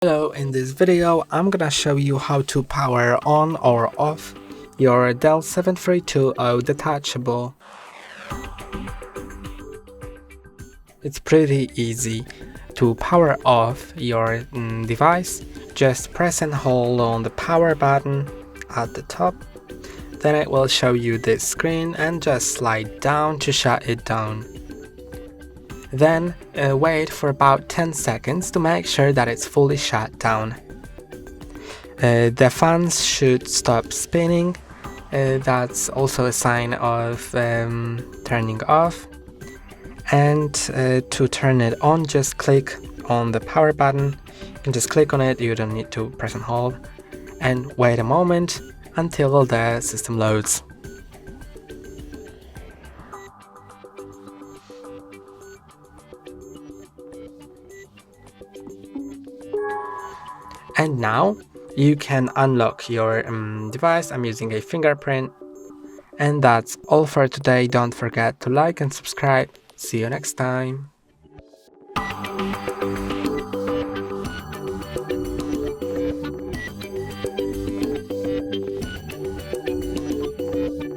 Hello, in this video I'm gonna show you how to power on or off your DELL 7320 Detachable. It's pretty easy to power off your device. Just press and hold on the power button at the top, then it will show you this screen and just slide down to shut it down. Then wait for about 10 seconds to make sure that it's fully shut down. The fans should stop spinning. That's also a sign of turning off. And to turn it on, just click on the power button. You can just click on it, you don't need to press and hold. And wait a moment until the system loads. And now you can unlock your device. I'm using a fingerprint. And that's all for today. Don't forget to like and subscribe. See you next time.